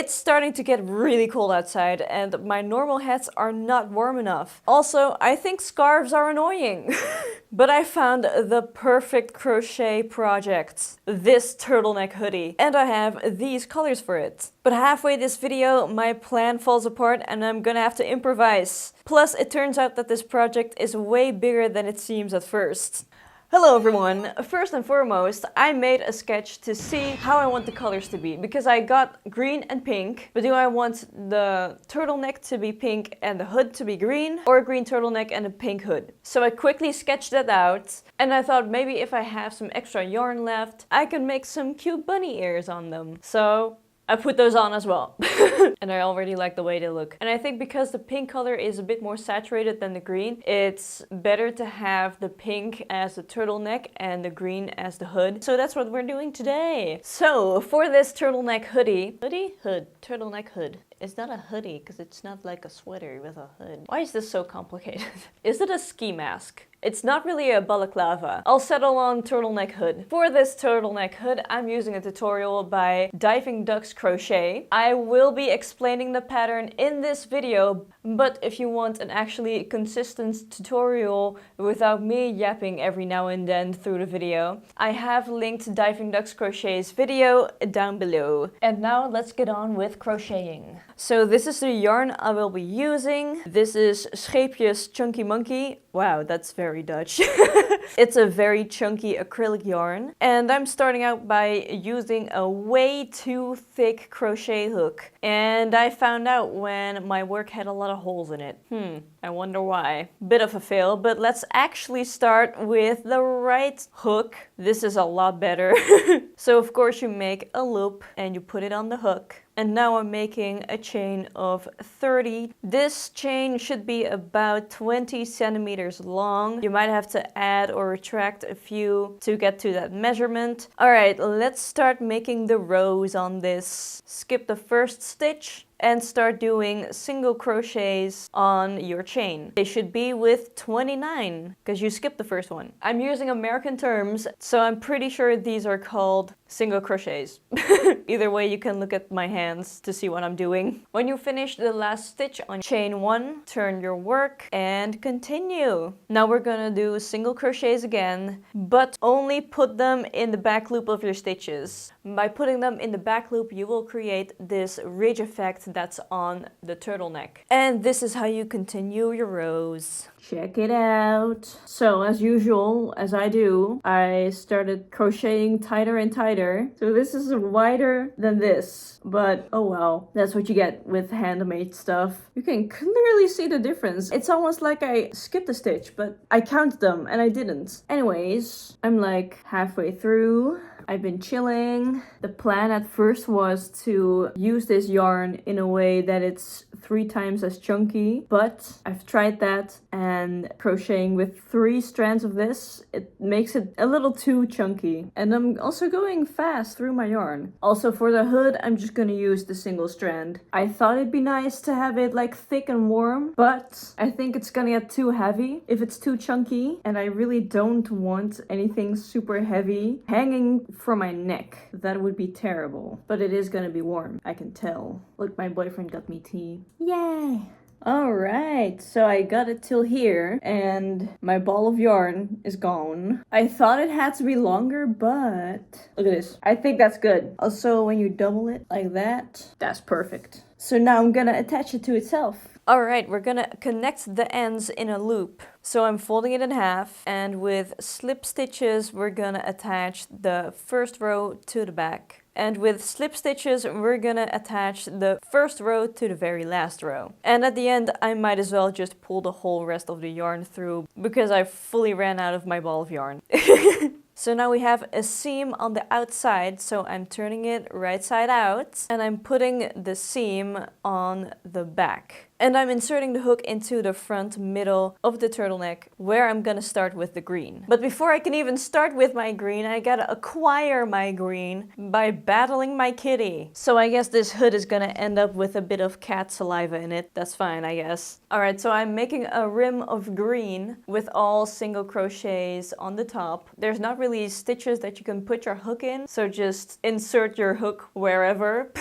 It's starting to get really cold outside and my normal hats are not warm enough. Also, I think scarves are annoying. But I found the perfect crochet project. This turtleneck hoodie. And I have these colors for it. But halfway this video, my plan falls apart and I'm gonna have to improvise. Plus, it turns out that this project is way bigger than it seems at first. Hello everyone! First and foremost, I made a sketch to see how I want the colors to be, because I got green and pink, but do I want the turtleneck to be pink and the hood to be green, or a green turtleneck and a pink hood? So I quickly sketched that out, and I thought maybe if I have some extra yarn left, I can make some cute bunny ears on them. So I put those on as well. And I already like the way they look. And I think because the pink color is a bit more saturated than the green, it's better to have the pink as the turtleneck and the green as the hood. So that's what we're doing today. So for this turtleneck hoodie, turtleneck hood. It's not a hoodie because it's not like a sweater with a hood. Why is this so complicated? Is it a ski mask? It's not really a balaclava. I'll settle on turtleneck hood. For this turtleneck hood, I'm using a tutorial by Diving Duck Crochet. I will be explaining the pattern in this video, but if you want an actually consistent tutorial without me yapping every now and then through the video, I have linked Diving Duck Crochet's video down below. And now let's get on with crocheting. So this is the yarn I will be using. This is Scheepjes Chunky Monkey. Wow, that's very Dutch. It's a very chunky acrylic yarn. And I'm starting out by using a way too thick crochet hook. And I found out when my work had a lot of holes in it. I wonder why. Bit of a fail, but let's actually start with the right hook. This is a lot better. So of course you make a loop and you put it on the hook. And now I'm making a chain of 30. This chain should be about 20 centimeters long. You might have to add or retract a few to get to that measurement. Alright, let's start making the rows on this. Skip the first stitch and start doing single crochets on your chain. They should be with 29, because you skipped the first one. I'm using American terms, so I'm pretty sure these are called single crochets. Either way, you can look at my hands to see what I'm doing. When you finish the last stitch on chain 1, turn your work and continue. Now we're gonna do single crochets again, but only put them in the back loop of your stitches. By putting them in the back loop, you will create this ridge effect that's on the turtleneck. And this is how you continue your rows. Check it out. So as usual, as I do, I started crocheting tighter and tighter. So this is wider than this, but oh well, that's what you get with handmade stuff. You can clearly see the difference. It's almost like I skipped a stitch, but I counted them and I didn't. Anyways, I'm like halfway through. I've been chilling. The plan at first was to use this yarn in a way that it's 3 times as chunky, but I've tried that and crocheting with 3 strands of this, it makes it a little too chunky. And I'm also going fast through my yarn. Also for the hood, I'm just gonna use the single strand. I thought it'd be nice to have it like thick and warm, but I think it's gonna get too heavy if it's too chunky, and I really don't want anything super heavy hanging from my neck. That would be terrible. But it is gonna be warm, I can tell. Look, my boyfriend got me tea. Yay! Alright, so I got it till here and my ball of yarn is gone. I thought it had to be longer, but look at this. I think that's good. Also, when you double it like that, that's perfect. So now I'm gonna attach it to itself. Alright, we're gonna connect the ends in a loop. So I'm folding it in half, and with slip stitches we're gonna attach the first row to the back. And with slip stitches we're gonna attach the first row to the very last row. And at the end I might as well just pull the whole rest of the yarn through, because I fully ran out of my ball of yarn. So now we have a seam on the outside, so I'm turning it right side out and I'm putting the seam on the back. And I'm inserting the hook into the front middle of the turtleneck, where I'm gonna start with the green. But before I can even start with my green, I gotta acquire my green by battling my kitty. So I guess this hood is gonna end up with a bit of cat saliva in it. That's fine, I guess. Alright, so I'm making a rim of green with all single crochets on the top. There's not really stitches that you can put your hook in, so just insert your hook wherever.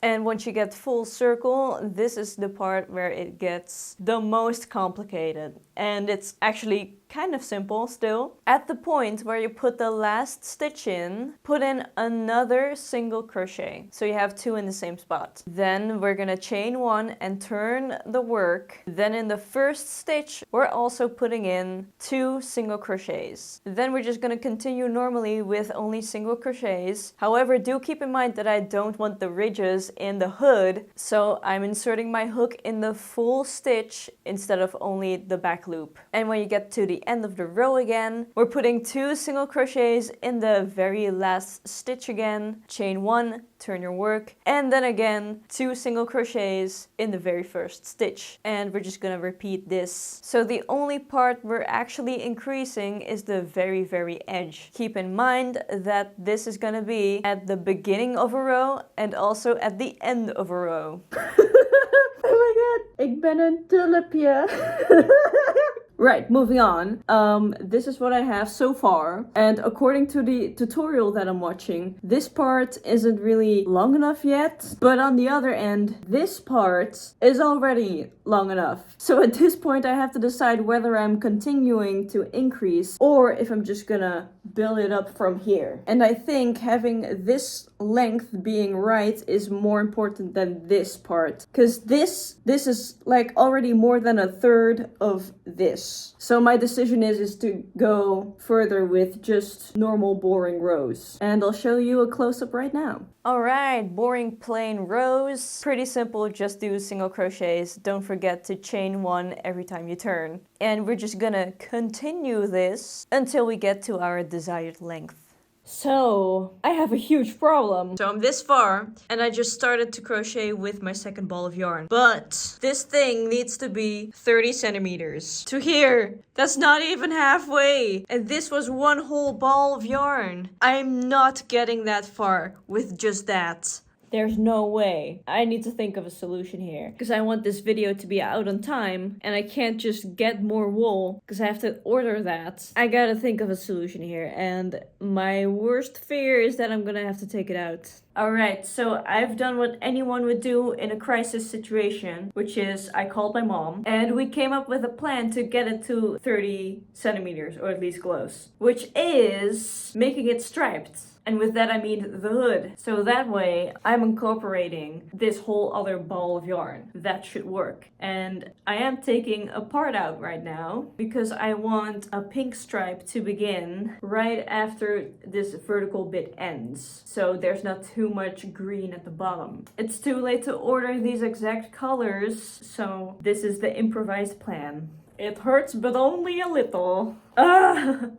And once you get full circle, this is the part where it gets the most complicated. And it's actually kind of simple still. At the point where you put the last stitch in, put in another single crochet. So you have 2 in the same spot. Then we're gonna chain 1 and turn the work. Then in the first stitch, we're also putting in 2 single crochets. Then we're just gonna continue normally with only single crochets. However, do keep in mind that I don't want the ridges in the hood, so I'm inserting my hook in the full stitch instead of only the back loop. And when you get to the end of the row again, we're putting 2 single crochets in the very last stitch again, chain 1, turn your work, and then again 2 single crochets in the very first stitch. And we're just gonna repeat this. So the only part we're actually increasing is the very edge. Keep in mind that this is gonna be at the beginning of a row and also at the end of a row. Oh my god, ik ben een tulpje. Right, moving on. This is what I have so far. And according to the tutorial that I'm watching, this part isn't really long enough yet. But on the other end, this part is already long enough. So at this point, I have to decide whether I'm continuing to increase or if I'm just gonna build it up from here. And I think having this length being right is more important than this part. Because this is like already more than a third of this. So my decision is to go further with just normal boring rows. And I'll show you a close-up right now. Alright, boring plain rows. Pretty simple, just do single crochets. Don't forget to chain 1 every time you turn. And we're just gonna continue this until we get to our desired length. So, I have a huge problem. So I'm this far, and I just started to crochet with my second ball of yarn. But this thing needs to be 30 centimeters. To here, that's not even halfway. And this was one whole ball of yarn. I'm not getting that far with just that. There's no way. I need to think of a solution here. Because I want this video to be out on time. And I can't just get more wool. Because I have to order that. I gotta think of a solution here. And my worst fear is that I'm gonna have to take it out. Alright, so I've done what anyone would do in a crisis situation. Which is, I called my mom. And we came up with a plan to get it to 30 centimeters. Or at least close. Which is making it striped. And with that I mean the hood. So that way I'm incorporating this whole other ball of yarn. That should work. And I am taking a part out right now because I want a pink stripe to begin right after this vertical bit ends. So there's not too much green at the bottom. It's too late to order these exact colors, so this is the improvised plan. It hurts, but only a little.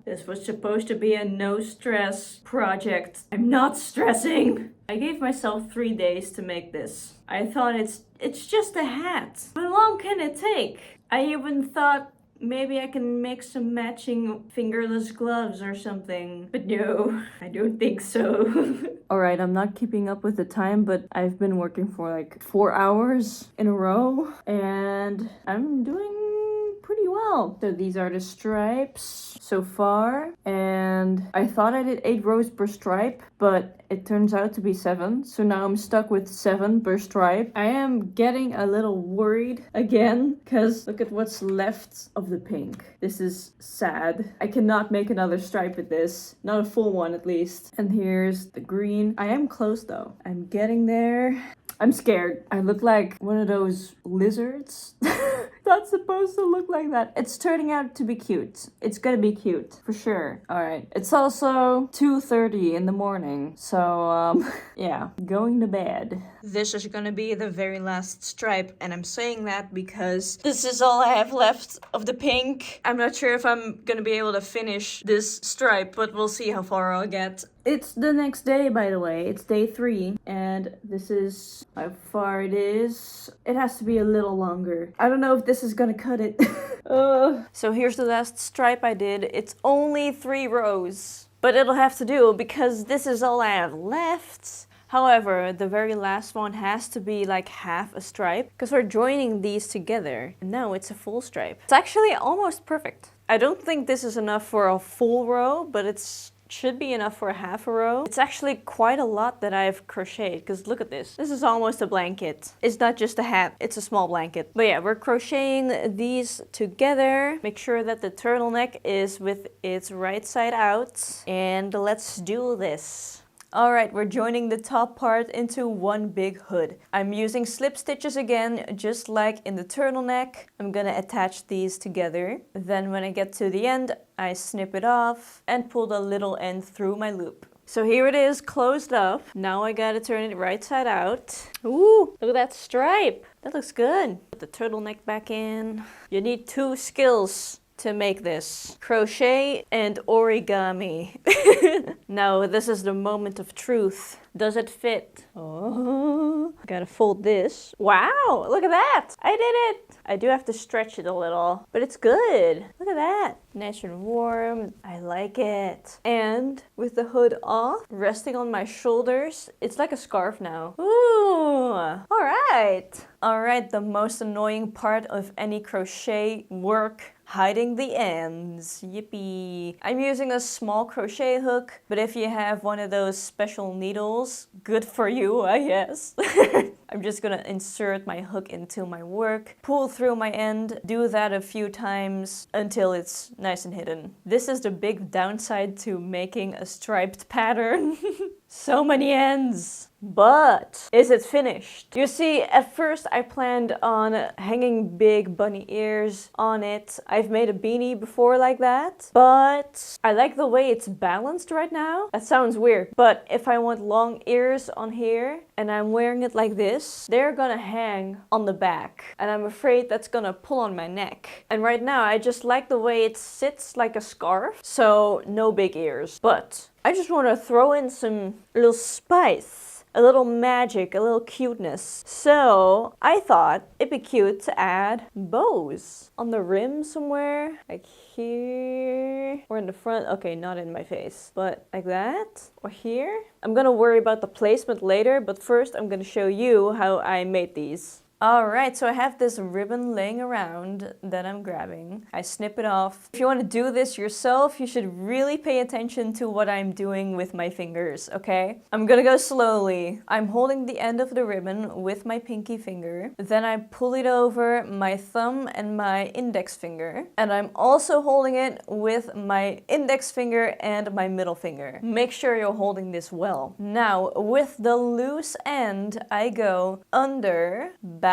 This was supposed to be a no-stress project. I'm not stressing. I gave myself 3 days to make this. I thought it's just a hat. How long can it take? I even thought maybe I can make some matching fingerless gloves or something. But no, I don't think so. Alright, I'm not keeping up with the time, but I've been working for like 4 hours in a row. And I'm doing pretty well. So these are the stripes so far, and I thought I did 8 rows per stripe, but it turns out to be 7, so now I'm stuck with 7 per stripe. I am getting a little worried again, because look at what's left of the pink. This is sad. I cannot make another stripe with this, not a full one at least. And here's the green. I am close though. I'm getting there. I'm scared. I look like one of those lizards. Not supposed to look like that. It's turning out to be cute. It's gonna be cute, for sure. Alright. It's also 2:30 in the morning. So, yeah, going to bed. this is gonna be the very last stripe, and I'm saying that because this is all I have left of the pink. I'm not sure if I'm gonna be able to finish this stripe, but we'll see how far I'll get. It's the next day, by the way. It's day 3, and this is how far it is. It has to be a little longer. I don't know if this is gonna cut it. So here's the last stripe I did. It's only 3 rows, but it'll have to do because this is all I have left. However, the very last one has to be like half a stripe because we're joining these together. And now it's a full stripe. It's actually almost perfect. I don't think this is enough for a full row, but it's should be enough for a half a row. It's actually quite a lot that I've crocheted because look at this. This is almost a blanket. It's not just a hat, it's a small blanket. But yeah, we're crocheting these together. Make sure that the turtleneck is with its right side out. And let's do this. Alright, we're joining the top part into one big hood. I'm using slip stitches again, just like in the turtleneck. I'm gonna attach these together. Then when I get to the end, I snip it off and pull the little end through my loop. So here it is, closed up. Now I gotta turn it right side out. Ooh, look at that stripe. That looks good. Put the turtleneck back in. You need 2 skills to make this. Crochet and origami. Now this is the moment of truth. Does it fit? Oh, gotta fold this. Wow, look at that. I did it. I do have to stretch it a little, but it's good. Look at that. Nice and warm. I like it. And with the hood off, resting on my shoulders, it's like a scarf now. Ooh, all right. All right, the most annoying part of any crochet work, hiding the ends. Yippee. I'm using a small crochet hook, but if you have one of those special needles, good for you, I guess. I'm just gonna insert my hook into my work, pull through my end, do that a few times until it's nice and hidden. This is the big downside to making a striped pattern. So many ends. But is it finished? You see, at first I planned on hanging big bunny ears on it. I've made a beanie before like that, but I like the way it's balanced right now. That sounds weird, but if I want long ears on here and I'm wearing it like this, they're gonna hang on the back, and I'm afraid that's gonna pull on my neck. And right now I just like the way it sits like a scarf, so no big ears. But I just want to throw in some little spice, a little magic, a little cuteness. So I thought it'd be cute to add bows on the rim somewhere, like here, or in the front. Okay, not in my face, but like that, or here. I'm gonna worry about the placement later, but first I'm gonna show you how I made these. Alright, so I have this ribbon laying around that I'm grabbing. I snip it off. If you want to do this yourself, you should really pay attention to what I'm doing with my fingers, okay? I'm gonna go slowly. I'm holding the end of the ribbon with my pinky finger. Then I pull it over my thumb and my index finger. And I'm also holding it with my index finger and my middle finger. Make sure you're holding this well. Now, with the loose end, I go under, back,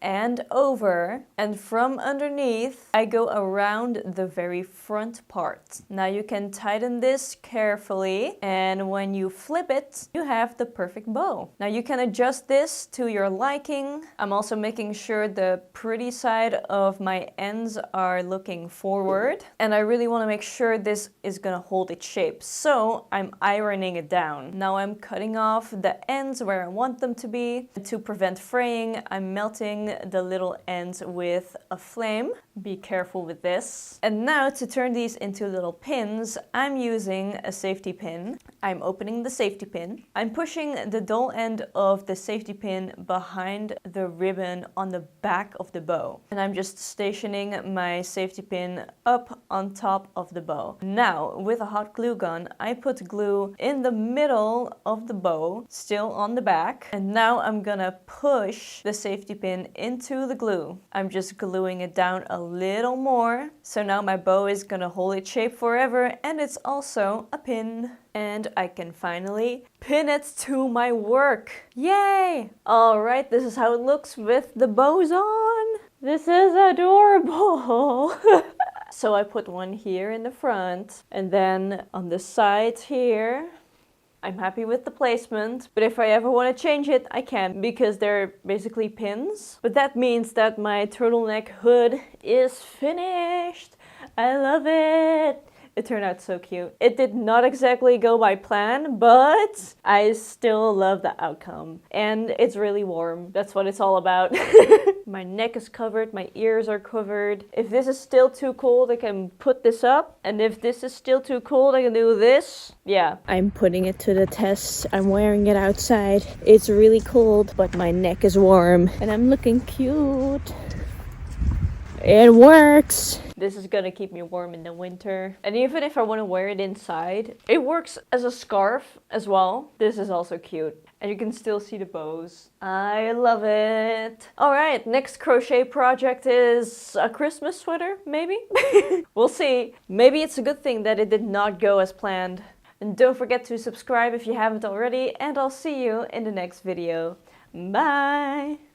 and over, and from underneath I go around the very front part. Now you can tighten this carefully, and when you flip it, you have the perfect bow. Now you can adjust this to your liking. I'm also making sure the pretty side of my ends are looking forward, and I really want to make sure this is gonna hold its shape, so I'm ironing it down. Now I'm cutting off the ends where I want them to be. To prevent fraying, I'm melting the little ends with a flame. Be careful with this. And now to turn these into little pins, I'm using a safety pin. I'm opening the safety pin. I'm pushing the dull end of the safety pin behind the ribbon on the back of the bow. And I'm just stationing my safety pin up on top of the bow. Now, with a hot glue gun, I put glue in the middle of the bow, still on the back. And now I'm gonna push the safety pin into the glue. I'm just gluing it down a little more. So now my bow is gonna hold its shape forever, and it's also a pin. And I can finally pin it to my work. Yay! Alright, this is how it looks with the bows on. This is adorable. So I put one here in the front, and then on the sides here, I'm happy with the placement, but if I ever want to change it, I can, because they're basically pins. But that means that my turtleneck hood is finished. I love it. It turned out so cute. It did not exactly go by plan, but I still love the outcome. And it's really warm. That's what it's all about. My neck is covered, my ears are covered. If this is still too cold, I can put this up. And if this is still too cold, I can do this. Yeah. I'm putting it to the test. I'm wearing it outside. It's really cold, but my neck is warm. And I'm looking cute. It works! This is gonna keep me warm in the winter. And even if I want to wear it inside, it works as a scarf as well. This is also cute. And you can still see the bows. I love it! Alright, next crochet project is a Christmas sweater, maybe? We'll see. Maybe it's a good thing that it did not go as planned. And don't forget to subscribe if you haven't already, and I'll see you in the next video. Bye!